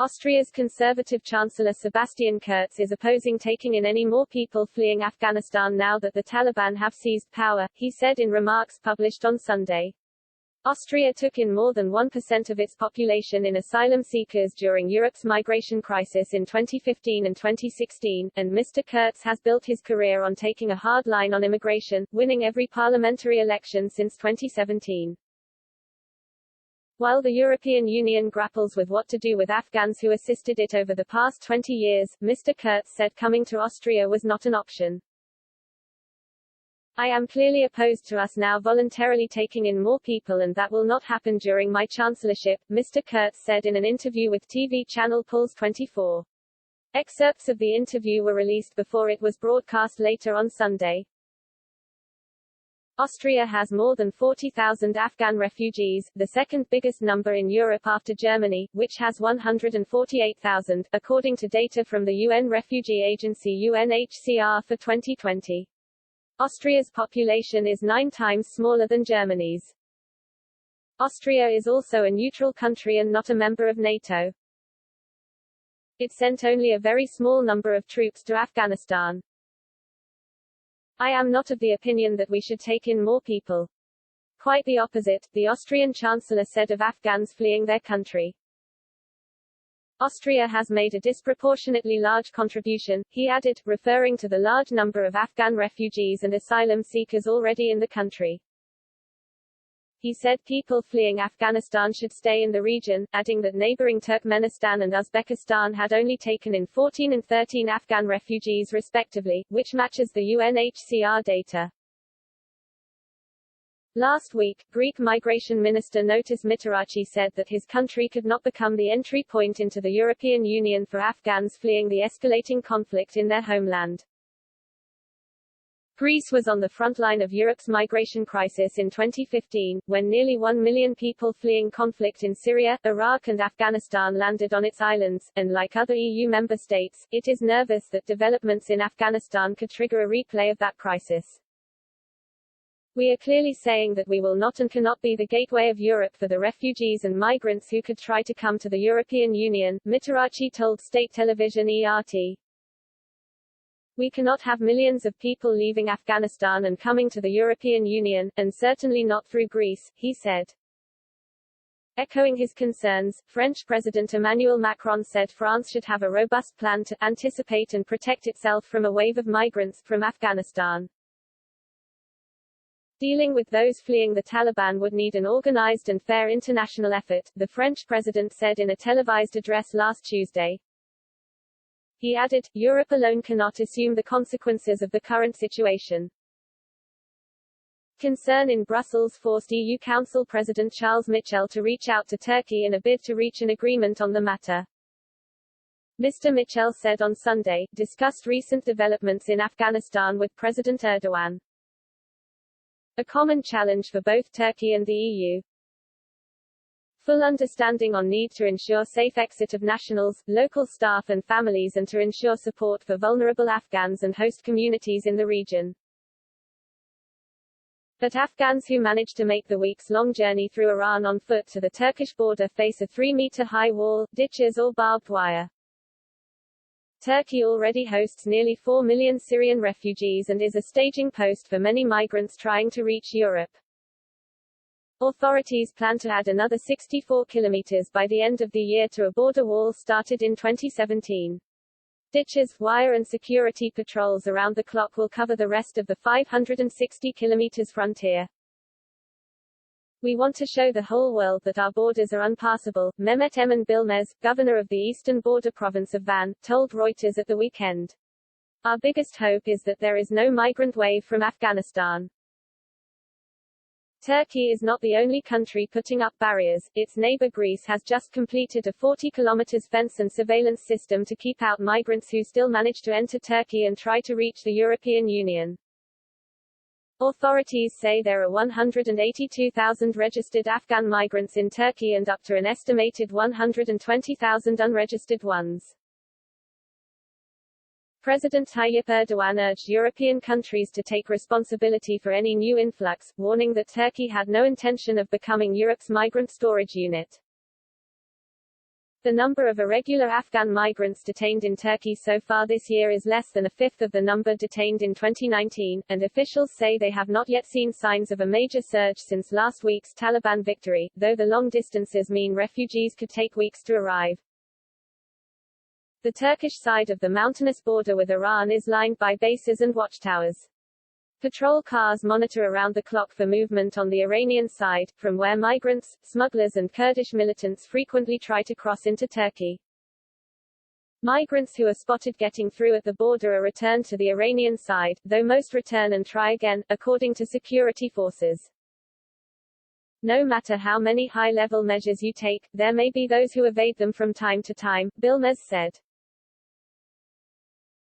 Austria's Conservative Chancellor Sebastian Kurz is opposing taking in any more people fleeing Afghanistan now that the Taliban have seized power, he said in remarks published on Sunday. Austria took in more than 1% of its population in asylum seekers during Europe's migration crisis in 2015 and 2016, and Mr. Kurz has built his career on taking a hard line on immigration, winning every parliamentary election since 2017. While the European Union grapples with what to do with Afghans who assisted it over the past 20 years, Mr. Kurz said coming to Austria was not an option. I am clearly opposed to us now voluntarily taking in more people, and that will not happen during my chancellorship, Mr. Kurz said in an interview with TV channel Puls 24. Excerpts of the interview were released before it was broadcast later on Sunday. Austria has more than 40,000 Afghan refugees, the second biggest number in Europe after Germany, which has 148,000, according to data from the UN refugee agency UNHCR for 2020. Austria's population is 9 times smaller than Germany's. Austria is also a neutral country and not a member of NATO. It sent only a very small number of troops to Afghanistan. I am not of the opinion that we should take in more people. Quite the opposite, the Austrian Chancellor said of Afghans fleeing their country. Austria has made a disproportionately large contribution, he added, referring to the large number of Afghan refugees and asylum seekers already in the country. He said people fleeing Afghanistan should stay in the region, adding that neighboring Turkmenistan and Uzbekistan had only taken in 14 and 13 Afghan refugees respectively, which matches the UNHCR data. Last week, Greek Migration Minister Notis Mitarachi said that his country could not become the entry point into the European Union for Afghans fleeing the escalating conflict in their homeland. Greece was on the front line of Europe's migration crisis in 2015, when nearly 1 million people fleeing conflict in Syria, Iraq and Afghanistan landed on its islands, and like other EU member states, it is nervous that developments in Afghanistan could trigger a replay of that crisis. We are clearly saying that we will not and cannot be the gateway of Europe for the refugees and migrants who could try to come to the European Union, Mitarachi told state television ERT. We cannot have millions of people leaving Afghanistan and coming to the European Union, and certainly not through Greece, he said. Echoing his concerns, French President Emmanuel Macron said France should have a robust plan to anticipate and protect itself from a wave of migrants from Afghanistan. Dealing with those fleeing the Taliban would need an organized and fair international effort, the French president said in a televised address last Tuesday. He added, Europe alone cannot assume the consequences of the current situation. Concern in Brussels forced EU Council President Charles Michel to reach out to Turkey in a bid to reach an agreement on the matter. Mr. Michel said on Sunday, discussed recent developments in Afghanistan with President Erdogan. A common challenge for both Turkey and the EU. Full understanding on need to ensure safe exit of nationals, local staff and families, and to ensure support for vulnerable Afghans and host communities in the region. But Afghans who manage to make the weeks-long journey through Iran on foot to the Turkish border face a 3-meter-high wall, ditches or barbed wire. Turkey already hosts nearly 4 million Syrian refugees and is a staging post for many migrants trying to reach Europe. Authorities plan to add another 64 kilometers by the end of the year to a border wall started in 2017. Ditches, wire and security patrols around the clock will cover the rest of the 560 kilometers frontier. We want to show the whole world that our borders are unpassable, Mehmet Emin Bilmez, governor of the eastern border province of Van, told Reuters at the weekend. Our biggest hope is that there is no migrant wave from Afghanistan. Turkey is not the only country putting up barriers. Its neighbor Greece has just completed a 40 kilometers fence and surveillance system to keep out migrants who still manage to enter Turkey and try to reach the European Union. Authorities say there are 182,000 registered Afghan migrants in Turkey and up to an estimated 120,000 unregistered ones. President Tayyip Erdogan urged European countries to take responsibility for any new influx, warning that Turkey had no intention of becoming Europe's migrant storage unit. The number of irregular Afghan migrants detained in Turkey so far this year is less than a fifth of the number detained in 2019, and officials say they have not yet seen signs of a major surge since last week's Taliban victory, though the long distances mean refugees could take weeks to arrive. The Turkish side of the mountainous border with Iran is lined by bases and watchtowers. Patrol cars monitor around the clock for movement on the Iranian side, from where migrants, smugglers and Kurdish militants frequently try to cross into Turkey. Migrants who are spotted getting through at the border are returned to the Iranian side, though most return and try again, according to security forces. No matter how many high-level measures you take, there may be those who evade them from time to time, Bilmez said.